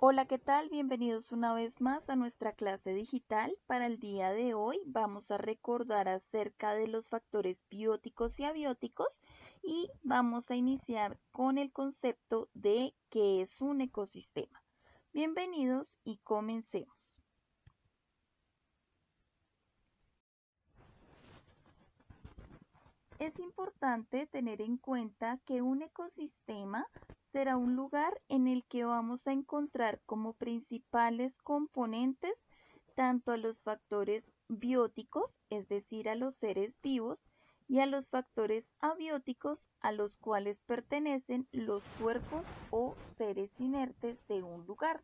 Hola, ¿qué tal? Bienvenidos una vez más a nuestra clase digital. Para el día de hoy vamos a recordar acerca de los factores bióticos y abióticos y vamos a iniciar con el concepto de qué es un ecosistema. Bienvenidos y comencemos. Es importante tener en cuenta que un ecosistema será un lugar en el que vamos a encontrar como principales componentes tanto a los factores bióticos, es decir, a los seres vivos, y a los factores abióticos, a los cuales pertenecen los cuerpos o seres inertes de un lugar.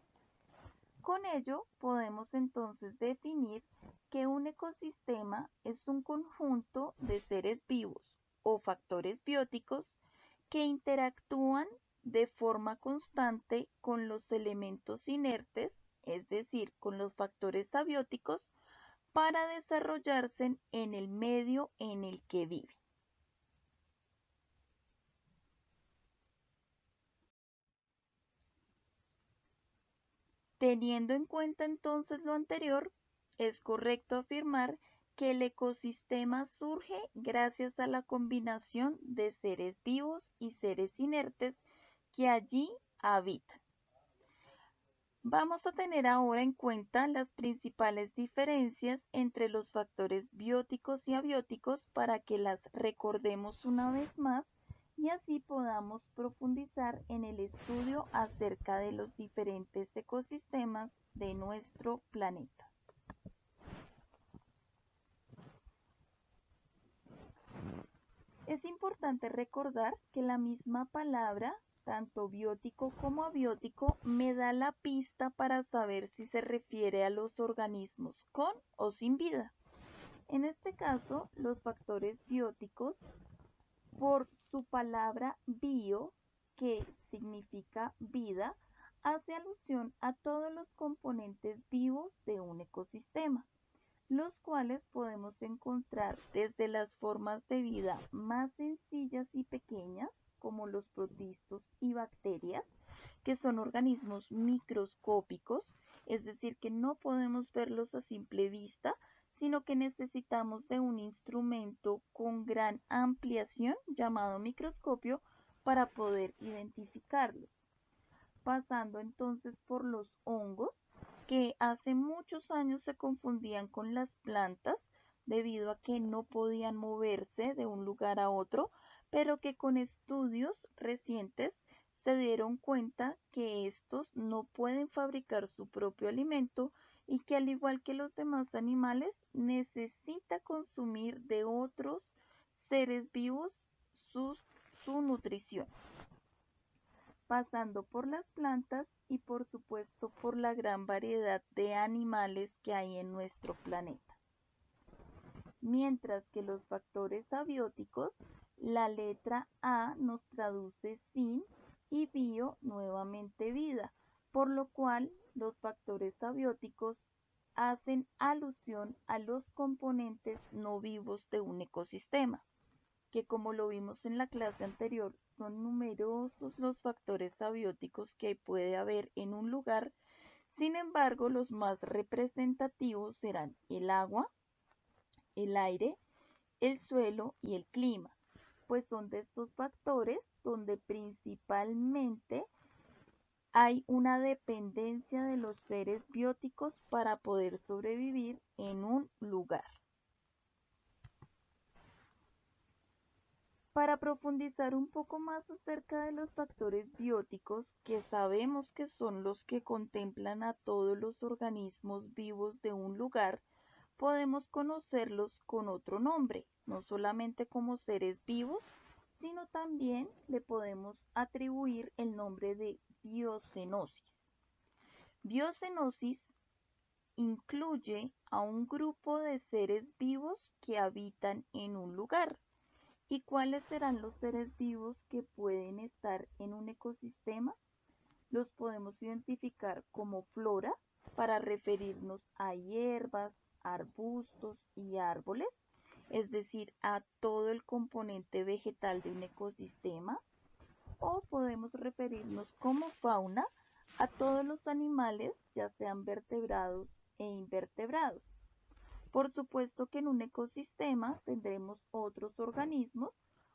Con ello podemos entonces definir que un ecosistema es un conjunto de seres vivos o factores bióticos que interactúan de forma constante con los elementos inertes, es decir, con los factores abióticos, para desarrollarse en el medio en el que viven. Teniendo en cuenta entonces lo anterior, es correcto afirmar que el ecosistema surge gracias a la combinación de seres vivos y seres inertes que allí habitan. Vamos a tener ahora en cuenta las principales diferencias entre los factores bióticos y abióticos para que las recordemos una vez más y así podamos profundizar en el estudio acerca de los diferentes ecosistemas de nuestro planeta. Es importante recordar que la misma palabra, tanto biótico como abiótico, me da la pista para saber si se refiere a los organismos con o sin vida. En este caso, los factores bióticos, por su palabra bio, que significa vida, hace alusión a todos los componentes vivos de un ecosistema, los cuales podemos encontrar desde las formas de vida más sencillas y pequeñas, como los protistos y bacterias, que son organismos microscópicos, es decir, que no podemos verlos a simple vista, sino que necesitamos de un instrumento con gran ampliación llamado microscopio para poder identificarlos. Pasando entonces por los hongos, que hace muchos años se confundían con las plantas debido a que no podían moverse de un lugar a otro, pero que con estudios recientes se dieron cuenta que estos no pueden fabricar su propio alimento y que al igual que los demás animales necesita consumir de otros seres vivos sus- su nutrición, pasando por las plantas y por supuesto por la gran variedad de animales que hay en nuestro planeta. Mientras que los factores abióticos, la letra A nos traduce sin y bio nuevamente vida, por lo cual los factores abióticos hacen alusión a los componentes no vivos de un ecosistema, que como lo vimos en la clase anterior, son numerosos los factores abióticos que puede haber en un lugar. Sin embargo, los más representativos serán el agua, el aire, el suelo y el clima, pues son de estos factores donde principalmente hay una dependencia de los seres bióticos para poder sobrevivir en un lugar. Para profundizar un poco más acerca de los factores bióticos, que sabemos que son los que contemplan a todos los organismos vivos de un lugar, podemos conocerlos con otro nombre, no solamente como seres vivos, sino también le podemos atribuir el nombre de biocenosis. Biocenosis incluye a un grupo de seres vivos que habitan en un lugar. ¿Y cuáles serán los seres vivos que pueden estar en un ecosistema? Los podemos identificar como flora para referirnos a hierbas, arbustos y árboles, es decir, a todo el componente vegetal de un ecosistema, o podemos referirnos como fauna a todos los animales, ya sean vertebrados e invertebrados. Por supuesto que en un ecosistema tendremos otros organismos,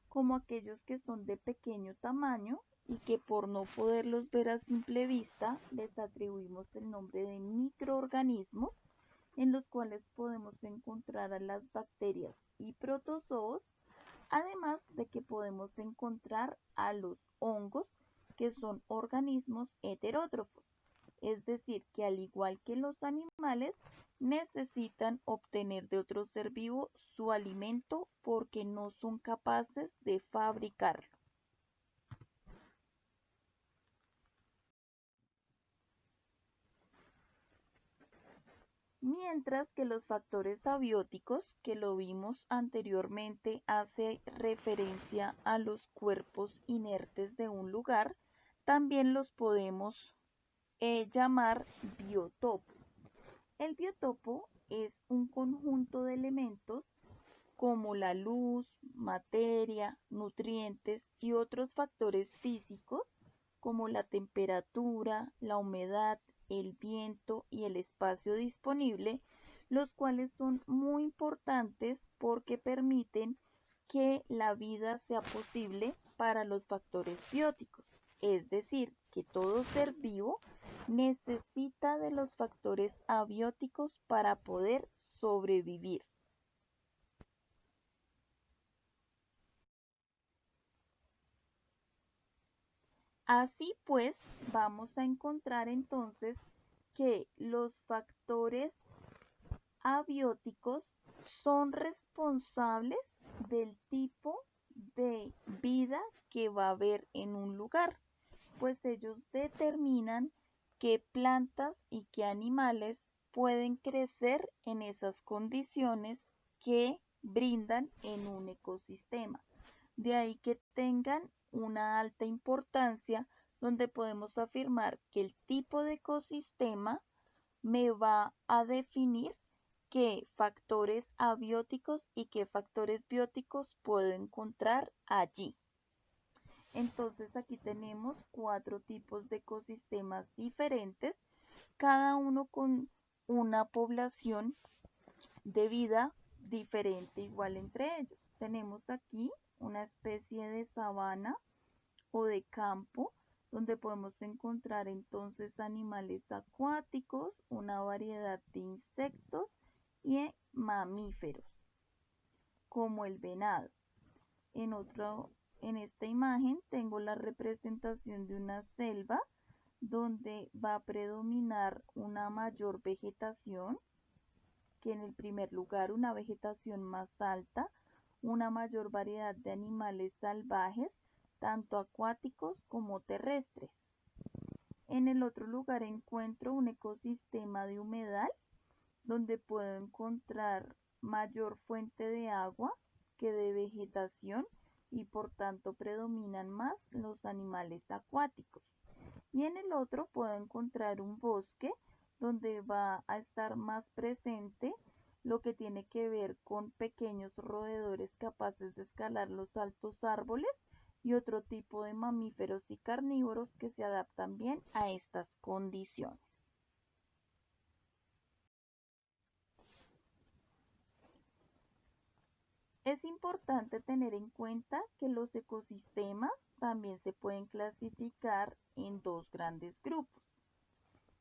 como aquellos que son de pequeño tamaño y que por no poderlos ver a simple vista les atribuimos el nombre de microorganismos, en los cuales podemos encontrar a las bacterias y protozoos, además de que podemos encontrar a los hongos, que son organismos heterótrofos, es decir, que al igual que los animales, necesitan obtener de otro ser vivo su alimento porque no son capaces de fabricarlo. Mientras que los factores abióticos, que lo vimos anteriormente, hace referencia a los cuerpos inertes de un lugar, también los podemos llamar biotopo. El biotopo es un conjunto de elementos como la luz, materia, nutrientes y otros factores físicos como la temperatura, la humedad, el viento y el espacio disponible, los cuales son muy importantes porque permiten que la vida sea posible para los factores bióticos. Es decir, que todo ser vivo necesita de los factores abióticos para poder sobrevivir. Así pues, vamos a encontrar entonces que los factores abióticos son responsables del tipo de vida que va a haber en un lugar, pues ellos determinan qué plantas y qué animales pueden crecer en esas condiciones que brindan en un ecosistema. De ahí que tengan una alta importancia, donde podemos afirmar que el tipo de ecosistema me va a definir qué factores abióticos y qué factores bióticos puedo encontrar allí. Entonces aquí tenemos 4 tipos de ecosistemas diferentes, cada uno con una población de vida diferente igual entre ellos. Tenemos aquí una especie de sabana o de campo, donde podemos encontrar entonces animales acuáticos, una variedad de insectos y mamíferos, como el venado. En otro, en esta imagen tengo la representación de una selva donde va a predominar una mayor vegetación, que en el primer lugar una vegetación más alta, una mayor variedad de animales salvajes, tanto acuáticos como terrestres. En el otro lugar encuentro un ecosistema de humedal, donde puedo encontrar mayor fuente de agua que de vegetación y por tanto predominan más los animales acuáticos. Y en el otro puedo encontrar un bosque donde va a estar más presente lo que tiene que ver con pequeños roedores capaces de escalar los altos árboles y otro tipo de mamíferos y carnívoros que se adaptan bien a estas condiciones. Es importante tener en cuenta que los ecosistemas también se pueden clasificar en 2 grandes grupos.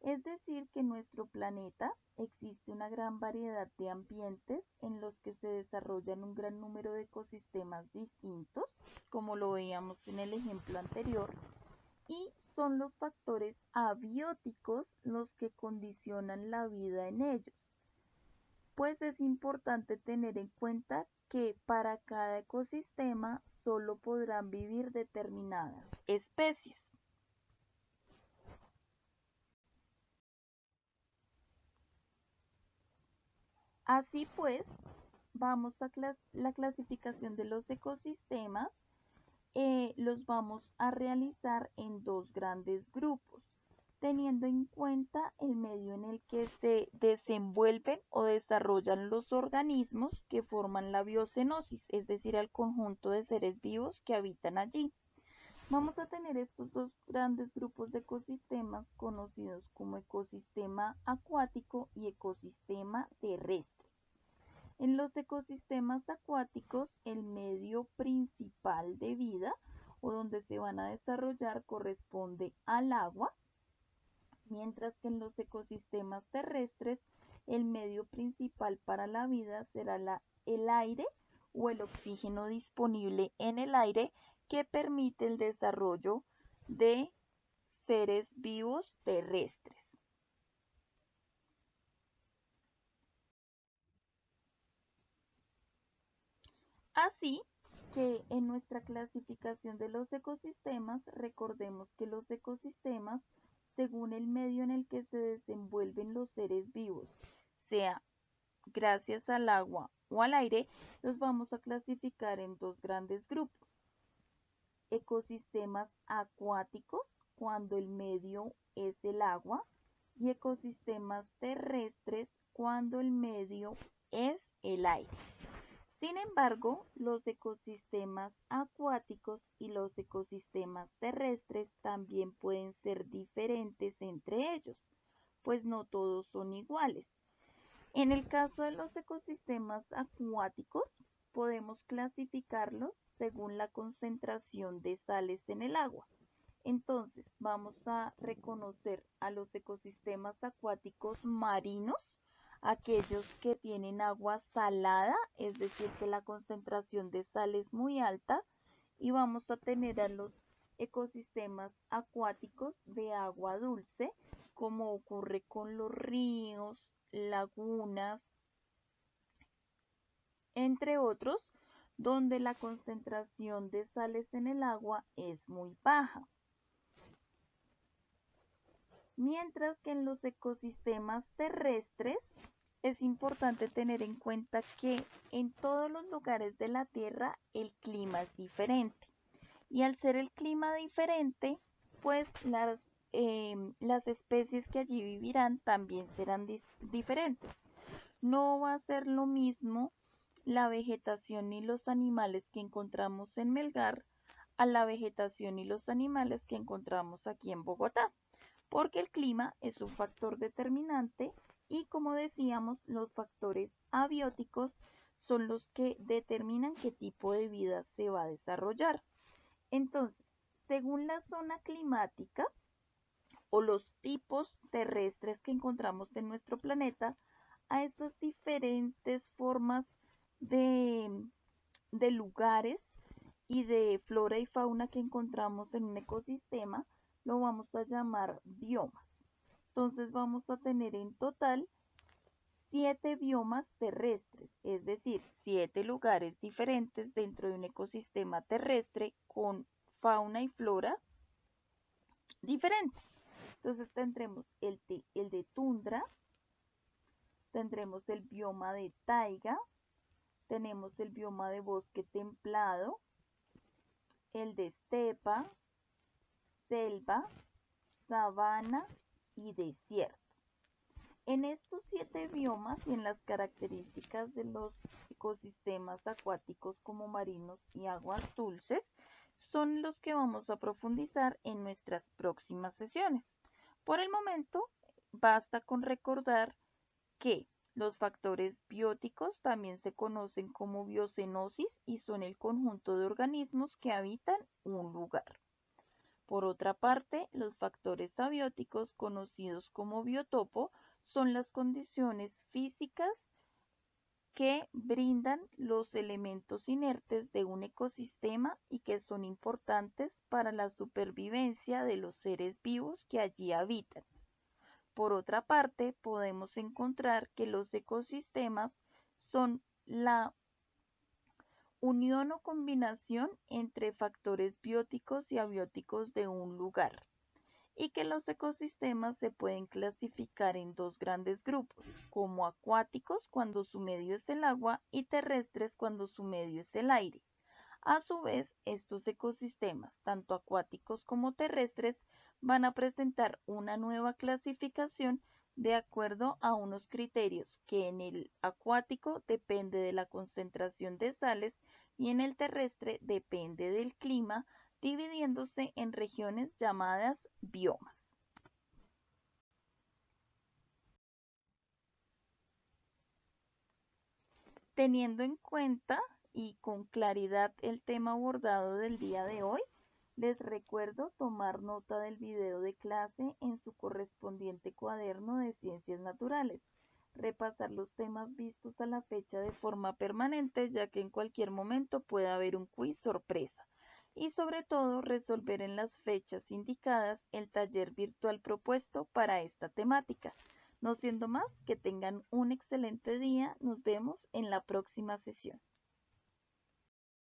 Es decir, que en nuestro planeta existe una gran variedad de ambientes en los que se desarrollan un gran número de ecosistemas distintos, como lo veíamos en el ejemplo anterior, y son los factores abióticos los que condicionan la vida en ellos. Pues es importante tener en cuenta que para cada ecosistema solo podrán vivir determinadas especies. Así pues, vamos a la clasificación de los ecosistemas, los vamos a realizar en 2 grandes grupos, teniendo en cuenta el medio en el que se desenvuelven o desarrollan los organismos que forman la biocenosis, es decir, el conjunto de seres vivos que habitan allí. Vamos a tener estos dos grandes grupos de ecosistemas conocidos como ecosistema acuático y ecosistema terrestre. En los ecosistemas acuáticos, el medio principal de vida o donde se van a desarrollar corresponde al agua, mientras que en los ecosistemas terrestres, el medio principal para la vida será el aire o el oxígeno disponible en el aire que permite el desarrollo de seres vivos terrestres. Así que en nuestra clasificación de los ecosistemas, recordemos que los ecosistemas, según el medio en el que se desenvuelven los seres vivos, sea gracias al agua o al aire, los vamos a clasificar en dos grandes grupos. Ecosistemas acuáticos, cuando el medio es el agua, y ecosistemas terrestres, cuando el medio es el aire. Sin embargo, los ecosistemas acuáticos y los ecosistemas terrestres también pueden ser diferentes entre ellos, pues no todos son iguales. En el caso de los ecosistemas acuáticos, podemos clasificarlos según la concentración de sales en el agua. Entonces, vamos a reconocer a los ecosistemas acuáticos marinos, aquellos que tienen agua salada, es decir, que la concentración de sal es muy alta, y vamos a tener a los ecosistemas acuáticos de agua dulce, como ocurre con los ríos, lagunas, entre otros, donde la concentración de sales en el agua es muy baja. Mientras que en los ecosistemas terrestres es importante tener en cuenta que en todos los lugares de la Tierra el clima es diferente. Y al ser el clima diferente, pues las especies que allí vivirán también serán diferentes. No va a ser lo mismo la vegetación y los animales que encontramos en Melgar a la vegetación y los animales que encontramos aquí en Bogotá, porque el clima es un factor determinante y, como decíamos, los factores abióticos son los que determinan qué tipo de vida se va a desarrollar. Entonces, según la zona climática o los tipos terrestres que encontramos en nuestro planeta, a estas diferentes formas de, de lugares y de flora y fauna que encontramos en un ecosistema, lo vamos a llamar biomas. Entonces vamos a tener en total 7 biomas terrestres, es decir, 7 lugares diferentes dentro de un ecosistema terrestre con fauna y flora diferentes. Entonces tendremos el de tundra, tendremos el bioma de taiga, tenemos el bioma de bosque templado, el de estepa, selva, sabana y desierto. En estos 7 biomas y en las características de los ecosistemas acuáticos como marinos y aguas dulces son los que vamos a profundizar en nuestras próximas sesiones. Por el momento, basta con recordar que los factores bióticos también se conocen como biocenosis y son el conjunto de organismos que habitan un lugar. Por otra parte, los factores abióticos, conocidos como biotopo, son las condiciones físicas que brindan los elementos inertes de un ecosistema y que son importantes para la supervivencia de los seres vivos que allí habitan. Por otra parte, podemos encontrar que los ecosistemas son la unión o combinación entre factores bióticos y abióticos de un lugar, y que los ecosistemas se pueden clasificar en dos grandes grupos, como acuáticos cuando su medio es el agua y terrestres cuando su medio es el aire. A su vez, estos ecosistemas, tanto acuáticos como terrestres, van a presentar una nueva clasificación de acuerdo a unos criterios que en el acuático depende de la concentración de sales y en el terrestre depende del clima, dividiéndose en regiones llamadas biomas. Teniendo en cuenta y con claridad el tema abordado del día de hoy, les recuerdo tomar nota del video de clase en su correspondiente cuaderno de ciencias naturales, repasar los temas vistos a la fecha de forma permanente, ya que en cualquier momento puede haber un quiz sorpresa, y sobre todo resolver en las fechas indicadas el taller virtual propuesto para esta temática. No siendo más, que tengan un excelente día. Nos vemos en la próxima sesión.